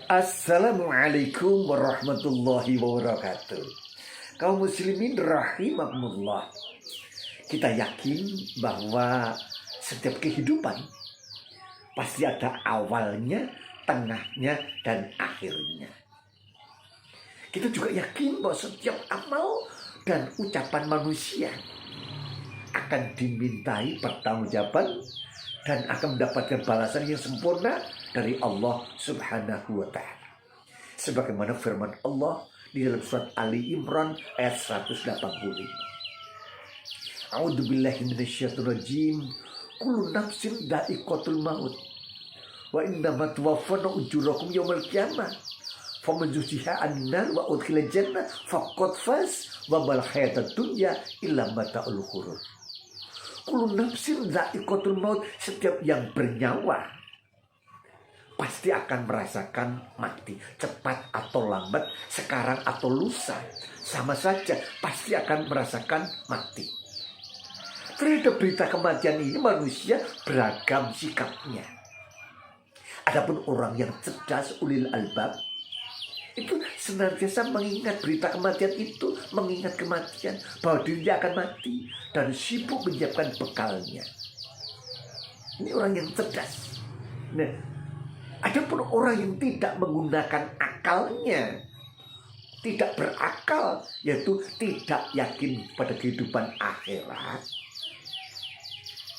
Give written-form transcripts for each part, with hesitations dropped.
Assalamualaikum warahmatullahi wabarakatuh. Kaum muslimin rahimakumullah. Kita yakin bahwa setiap kehidupan pasti ada awalnya, tengahnya, dan akhirnya. Kita juga yakin bahwa setiap amal dan ucapan manusia akan dimintai pertanggungjawaban dan akan mendapatkan balasan yang sempurna dari Allah Subhanahu wa Ta'ala. Sebagaimana firman Allah di dalam surat Ali Imran ayat 185. A'udzubillahi minasyaitonirrajim. Kullu nafsin dha'iqatul maut. Wa innama tuwaffawna ujurakum yaumil qiyamah. Faman zuhziha 'anil nar wa udkhilal jannah faqad faz wa mal hayatud dunya illa mata'ul ghurur. Kullu nafsin dha'iqatul maut, setiap yang bernyawa pasti akan merasakan mati, cepat atau lambat, sekarang atau lusa, sama saja pasti akan merasakan mati. Terhadap berita kematian ini manusia beragam sikapnya. Adapun orang yang cerdas, ulil albab, itu senantiasa mengingat berita kematian itu, mengingat kematian, bahwa dirinya akan mati dan sibuk menyiapkan bekalnya. Ini orang yang cerdas. Nah, adapun orang yang tidak menggunakan akalnya, tidak berakal, yaitu tidak yakin pada kehidupan akhirat,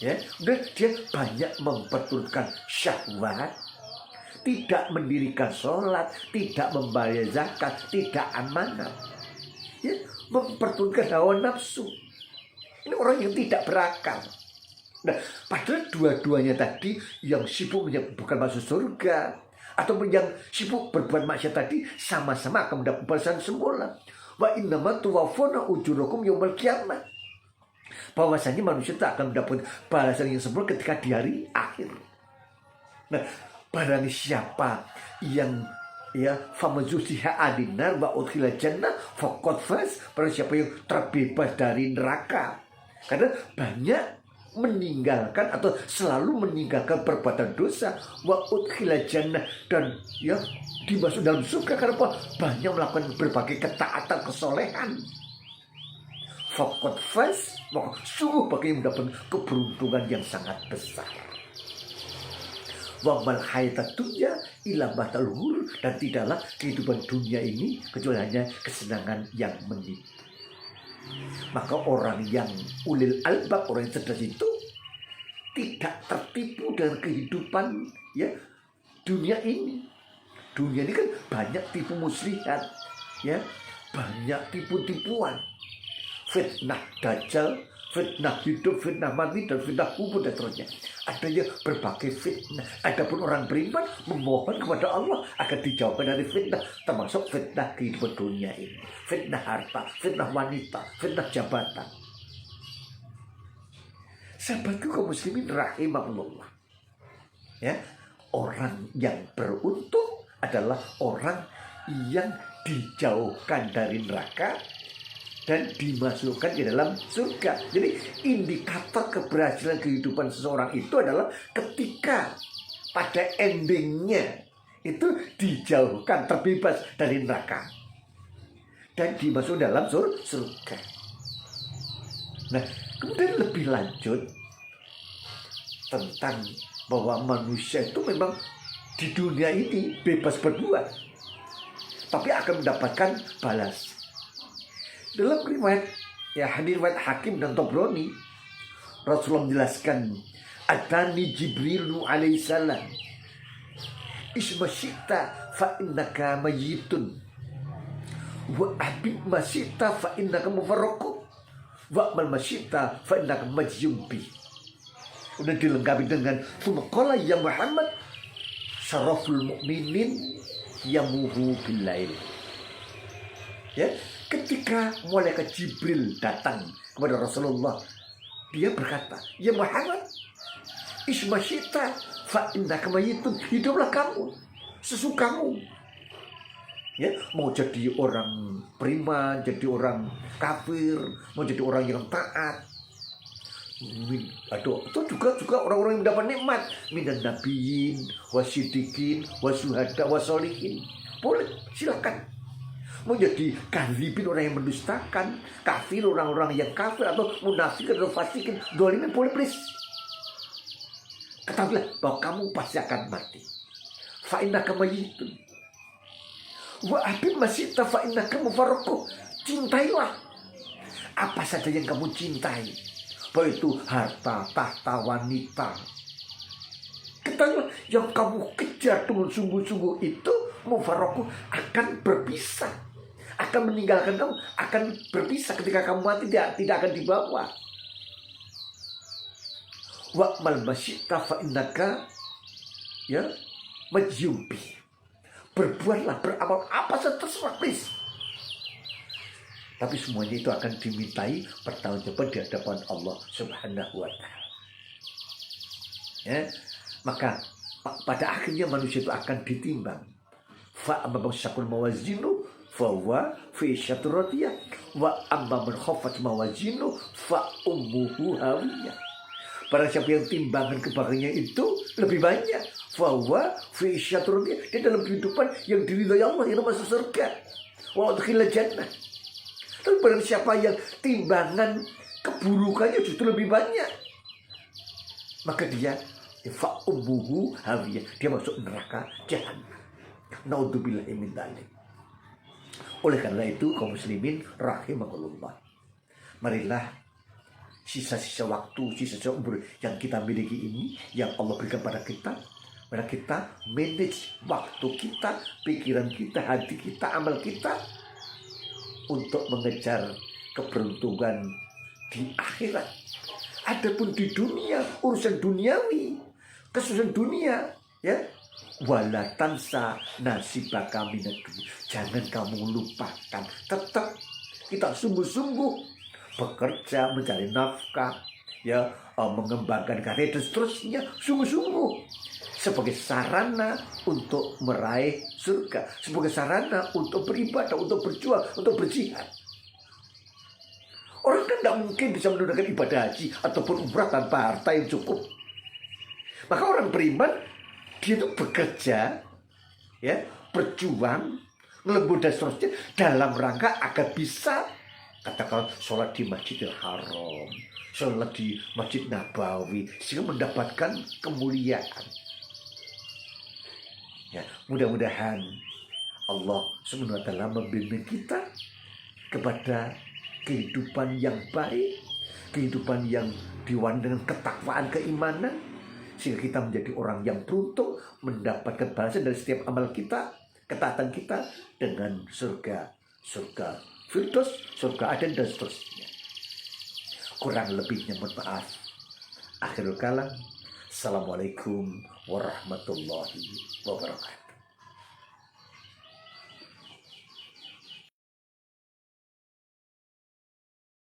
ya, dia banyak memperturutkan syahwat, tidak mendirikan sholat, tidak membayar zakat, tidak amanah, ya, memperturutkan hawa nafsu. Ini orang yang tidak berakal. Nah, padahal dua-duanya tadi, yang sibuk bukan masuk surga atau yang sibuk berbuat maksiat tadi, sama-sama akan mendapat balasan sempurna. Wa innama tuwaffawna ujurakum yaumil qiyamah. Bahwasanya manusia itu akan mendapat balasan yang sempurna ketika di hari akhir. Nah, barang siapa yang famazusiha adinar wa udkhilal jannah faqad faz, barang siapa yang terbebas dari neraka. Karena banyak meninggalkan atau selalu meninggalkan perbuatan dosa, wa udkhilal jannah, dan ya dimasuk dalam surga karena apa? Banyak melakukan berbagai ketaatan, kesolehan. Faqad faz, sungguh bagi yang mendapat keberuntungan yang sangat besar. Wa mal hayatud dunya illa mata'ul ghurur, dan tidaklah kehidupan dunia ini kecuali hanya kesenangan yang menipu. Maka orang yang ulil albab, orang yang cerdas itu tidak tertipu dengan kehidupan dunia ini. Dunia ini kan banyak tipu muslihat, ya, banyak tipu-tipuan, fitnah dajjal, fitnah hidup, fitnah mati, dan fitnah kubur dan seterusnya. Adanya berbagai fitnah. Adapun orang beriman memohon kepada Allah agar dijauhkan dari fitnah, termasuk fitnah kehidupan dunia ini, fitnah harta, fitnah wanita, fitnah jabatan. Sahabatku kaum muslimin rahimahullah, ya, orang yang beruntung adalah orang yang dijauhkan dari neraka dan dimasukkan ke dalam surga. Jadi indikator keberhasilan kehidupan seseorang itu adalah ketika pada endingnya itu dijauhkan, terbebas dari neraka dan dimasukkan dalam surga. Nah, kemudian lebih lanjut tentang bahwa manusia itu memang di dunia ini bebas berbuat, tapi akan mendapatkan balas. Dalam riwayat hadis riwayat Hakim dan Tabrani, Rasulullah menjelaskan, atani Jibrilu alaihissalam ismasyita fa innaka mayyitun wa habib masyita fa innaka mufarraqu wa mal masyita fa innaka majyumbi. Udah dilengkapi dengan qala ya Muhammad syaraful mu'minin yamuhu billail. Ya, ketika malaikat Jibril datang kepada Rasulullah, dia berkata, ya Muhammad, ismasyita fa innaka mayyitun, hiduplah kamu sesukamu. Ya, mau jadi orang beriman, jadi orang kafir, mau jadi orang yang taat, Itu juga orang-orang yang mendapat nikmat minan nabiyyin wasiddiqin wasuhada wasolihin. Boleh, silakan. Mau jadi kadzibin, orang yang mendustakan, kafir, orang-orang yang kafir, atau munafik atau fasikin, dolimin, boleh please. Ketahuilah bahwa kamu pasti akan mati. Fa innaka mayyitun wa habib masita fa innaka mufarraqu. Cintailah apa saja yang kamu cintai, baik itu harta, tahta, wanita. Ketahuilah yang kamu kejar dengan sungguh-sungguh itu mufarraqu, akan berpisah, akan meninggalkan kamu, akan berpisah ketika kamu mati, tidak akan dibawa. Wa mal masyita fa innaka majyubi. Berbuatlah, beramal apa saja terserah please. Tapi semuanya itu akan dimintai pertanggungjawaban di hadapan Allah Subhanahu wa taala. Ya, maka pada akhirnya manusia itu akan ditimbang. Fa amma syakul mawazinu fa huwa fi syatriyah wa amma man khaffat mawazinu fa ummuhu hawiyah. Barang siapa yang timbangan kebaikannya itu lebih banyak, fa huwa fi syatriyah, dia dalam kehidupan yang diridhai Allah, yang masuk surga. Wa udkhilal jannah. Tapi barang siapa yang timbangan keburukannya justru lebih banyak, maka dia fa ummuhu hawiyah, dia masuk neraka jahanam. Naudzubillahi min dzalik. Oleh karena itu kaum muslimin rahimakumullah, marilah sisa-sisa waktu, sisa-sisa umur yang kita miliki ini, yang Allah berikan pada kita, mari kita manage waktu kita, pikiran kita, hati kita, amal kita untuk mengejar keberuntungan di akhirat. Adapun di dunia, urusan duniawi, kesusahan dunia, ya, wala tansa nasibaka minad dunya. Jangan kamu lupakan, tetap kita sungguh-sungguh bekerja, mencari nafkah, ya, mengembangkan karir dan seterusnya, sungguh-sungguh sebagai sarana untuk meraih surga, sebagai sarana untuk beribadah, untuk berjuang, untuk berjihad. Orang kan tidak mungkin bisa menunaikan ibadah haji ataupun umrah tanpa harta yang cukup. Maka orang beriman, dia itu bekerja, ya, berjuang, ngelembur dan seterusnya dalam rangka agar bisa, katakan, sholat di Masjidil Haram, sholat di Masjid Nabawi, sehingga mendapatkan kemuliaan. Ya, mudah-mudahan Allah SWT membimbing kita kepada kehidupan yang baik, kehidupan yang diwarnai dengan ketakwaan, keimanan, sehingga kita menjadi orang yang beruntung, mendapatkan balasan dari setiap amal kita, ketaatan kita dengan surga Firdaus, surga Aden dan seterusnya. Kurang lebihnya mohon maaf. Akhirul kalam. Assalamualaikum warahmatullahi wabarakatuh.